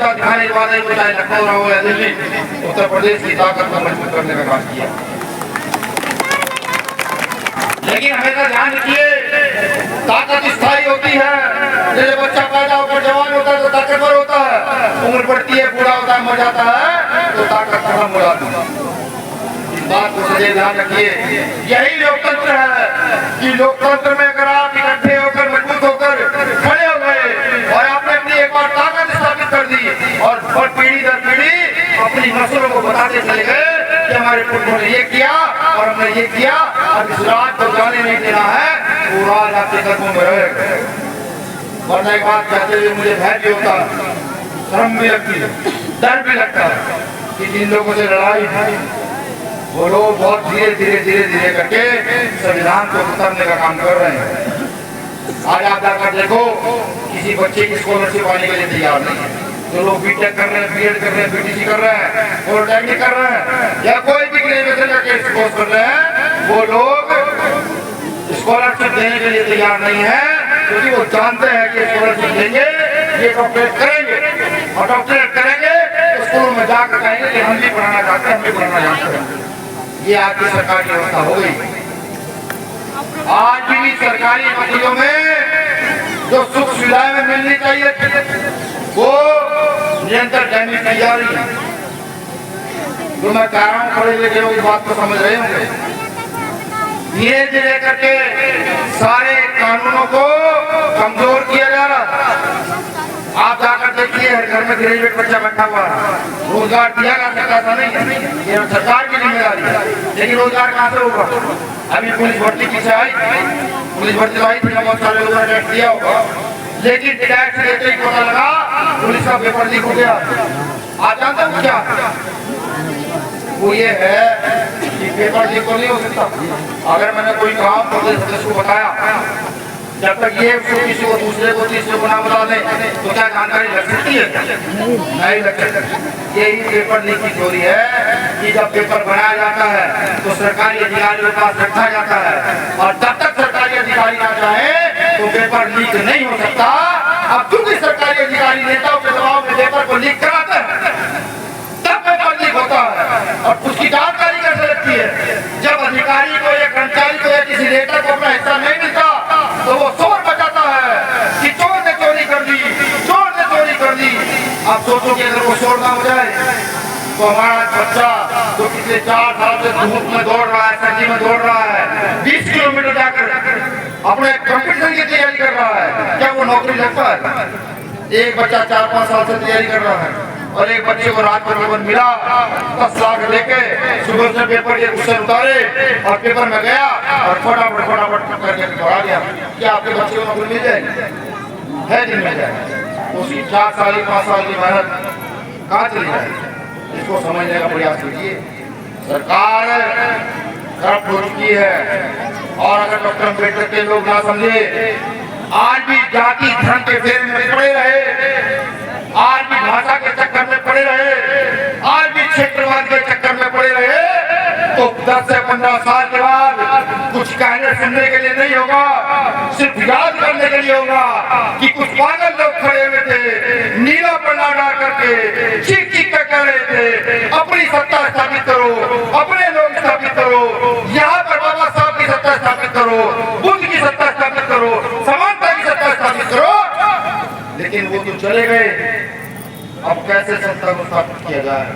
सत्ता दिखाने के बाद ही चाहे लखनऊ रहो या दिल्ली, उत्तर प्रदेश की ताकत को मजबूत करने का काम किया। लेकिन हमेशा ध्यान रखिए, ताकत स्थायी होती है। जैसे बच्चा पैदा होकर जवान होता है तो ताकतवर होता है, उम्र बढ़ती है, बूढ़ा होता है, मर जाता है तो ताकत खत्म हो जाती है। इस बात को सदैव ध्यान रखिए। यही लोकतंत्र है कि लोकतंत्र में अगर आप इकट्ठे होकर मजबूत होकर खड़े हो गए और आपने अपनी एक बार ताकत स्थापित कर दी और पीढ़ी दर पीढ़ी अपनी नस्लों को बताते चले गए कि हमारे पुरखों ने ये किया और हमने ये किया, अब इस राज को जाने नहीं देना है, वो राज आपके कदमों में रहेगा। वरना एक बात कहते हुए मुझे भय भी होता है, शर्म भी लगती है, डर भी लगता है कि जिन लोगों से लड़ाई है वो लोग बहुत धीरे करके संविधान को उतरने का काम कर रहे हैं। आज आप जाकर देखो, किसी बच्चे की स्कॉलरशिप आने के लिए तैयार नहीं है। जो लोग बीटेक कर रहे हैं, बीएड कर रहे हैं, बीटीसी कर रहे हैं, पॉलिटेक्निक कर रहे हैं या कोई भी ग्रेजुएशन का कोर्स कर रहे हैं, वो लोग स्कॉलरशिप देने के लिए तैयार नहीं है, क्योंकि वो जानते हैं कि स्कॉलरशिप देंगे ये डॉक्टरेट करेंगे और डॉक्टरेट करेंगे तो स्कूलों में जाकर कहेंगे कि हम भी पढ़ाना चाहते हैं, हम भी पढ़ना जानते हैं। ये आपकी सरकार की व्यवस्था हो गई। आज भी सरकारी नौकरियों में जो सुख सुविधाएं में मिलनी चाहिए वो निरंतर डैमेज की जा रही है। जो मैं कह रहा हूँ, पढ़े लिखे लोग इस बात को समझ रहे होंगे। धीरे धीरे करके सारे कानूनों को कमजोर किया जा रहा है। आप जाकर देखिए, हर घर में ग्रेजुएट बच्चा बैठा हुआ है। रोजगार दिया जा सकता था नहीं, ये सरकार की जिम्मेदारी है, लेकिन रोजगार कहाँ से होगा? अभी पुलिस भर्ती पीछे आई, पुलिस भर्ती आई थी, बहुत सारे लोगों ने टैक्स दिया होगा, लेकिन टैक्स देते ही पता लगा पुलिस का पेपर लीक हो गया। आप जानते हो क्या वो ये है कि पेपर लीक तो नहीं हो सकता। अगर मैंने कोई काम प्रदेश सदस्य को बताया, जब तक ये किसी को दूसरे को तीसरे को ना बता दें तो क्या जानकारी लग सकती है? नहीं लग सकती। यही पेपर लीक की चोरी है कि जब पेपर बनाया जाता है तो सरकारी अधिकारियों के पास रखा जाता है और जब तक सरकारी अधिकारी ना चाहे तो पेपर लीक नहीं हो सकता। अब क्योंकि सरकारी अधिकारी नेताओं के दबाव में पेपर को लीक कराते हैं तब पेपर लीक होता है। और उसकी जानकारी कैसे लगती है? जब अधिकारी को या कर्मचारी को या किसी नेता को अपना हिस्सा नहीं मिलता तो वो शोर बचाता है कि चोर ने चोरी कर दी, चोर ने चोरी कर दी। आप सोचो कि अगर वो शोर ना हो जाए तो हमारा बच्चा जो पिछले 4 साल से धूप में दौड़ रहा है, सर्दी में दौड़ रहा है, 20 किलोमीटर जाकर अपने कंपटीशन की तैयारी कर रहा है, क्या वो नौकरी लगता है? एक बच्चा 4-5 साल से तैयारी कर रहा है और एक बच्चे को रात को पेपर मिला, 10 लाख लेके सुबह से पेपर के क्वेश्चन उतारे और पेपर में गया और फटाफट करके पढ़ा गया। क्या आपके बच्चे को नौकरी मिल जाएगी? है नहीं मिल जाएगी। उसकी 4 साल 5 साल की मेहनत कहाँ चली जाएगी? इसको समझने का प्रयास कीजिए। सरकार करप्ट हो चुकी है और अगर डॉक्टर अम्बेडकर के लोग ना समझे, आज भी जाति धर्म के फेरे में पड़े रहे, आज भी भाषा के चक्कर में पड़े रहे, आज भी क्षेत्रवाद के चक्कर में पड़े रहे, तो 10 से 15 साल के बाद कुछ कहने सुनने के लिए नहीं होगा, सिर्फ याद करने के लिए होगा कि कुछ पागल लोग खड़े हुए थे, नीला पन्ना डाल करके चीख कर कह रहे थे अपनी सत्ता स्थापित करो, अपने लोग स्थापित करो, यहाँ पर बाबा साहब की सत्ता स्थापित करो, बुद्ध की सत्ता स्थापित करो, समानता की सत्ता स्थापित करो। लेकिन वो तो चले गए। अब कैसे सत्ता को स्थापित किया जाए?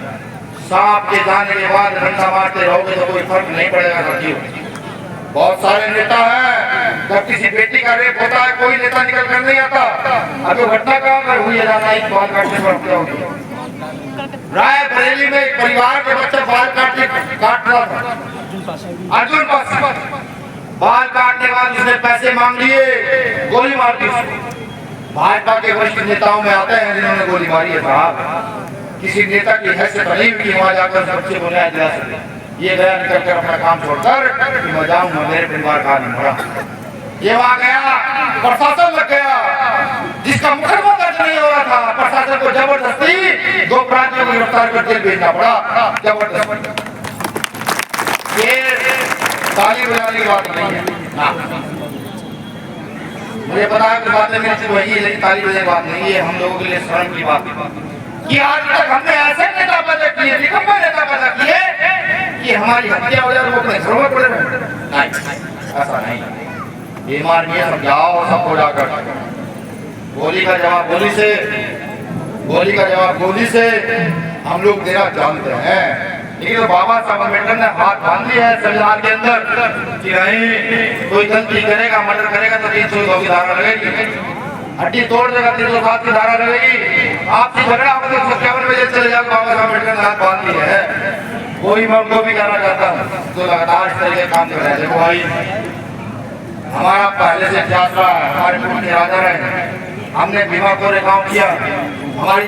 सांप के जाने के बाद डंडा मारते रहोगे तो कोई फर्क नहीं पड़ेगा साथियों। बहुत सारे नेता हैं, जब किसी बेटी का रेप होता है कोई नेता निकल कर नहीं आता। अभी घटना कहाँ हुई है जाना, एक बाल काटने पड़ते होंगे। रायबरेली में एक परिवार के बच्चे बाल काट रहा था, अर्जुन पासी। बाल काटने के बाद उसने पैसे मांग लिए, गोली मार दी। भाजपा के वरिष्ठ नेताओं में आते हैं जिन्होंने गोली मारी है साहब। किसी नेता की हैसियत नहीं हुई वहां जाकर बच्चे को न्याय दिला सके। ये गया निकल कर अपना काम छोड़कर कि मैं जाऊंगा, मेरे परिवार का नहीं मरा। ये वहां गया, प्रशासन लग गया, जिसका मुकदमा दर्ज नहीं हो रहा था। प्रशासन को जबरदस्ती 2 अपराधियों को गिरफ्तार कर जेल भेजना पड़ा, जबरदस्ती। ये ताली बजाने की बात नहीं है। मुझे पता है कि बातें मेरी वही है, लेकिन ताली बजाने की बात नहीं है। हम लोगों के लिए शर्म की बात है। कि आज तक हमने ऐसे नेता पैदा किए, निकम्मे नेता पैदा किए कि हमारी हत्या हो जाए, वो अपने घरों में पड़े रहे। नहीं, ऐसा नहीं। बीमार नहीं है, समझाओ सबको जाकर। गोली का जवाब गोली से, गोली का जवाब गोली से हम लोग देना जानते हैं। लेकिन तो बाबा साहब अम्बेडकर ने हाथ बांध लिया है संविधान के अंदर कि नहीं, कोई गलती करेगा, मर्डर करेगा तो 302 की धारा लगेगी, हड्डी तोड़ देगा 307 की धारा लगेगी, आपसे झगड़ा होगा तो 51 बजे चले जाओ। बाबा साहब अम्बेडकर ने हाथ बांध लिया है। कोई मैं उनको भी कहना चाहता हूँ जो लगातार इस तरीके काम कर रहे हैं। देखो भाई, हमारा पहले से इतिहास रहा है, हमारे पूर्व के राजा रहे, हमने भीमा को रिकाउंट किया, हमारी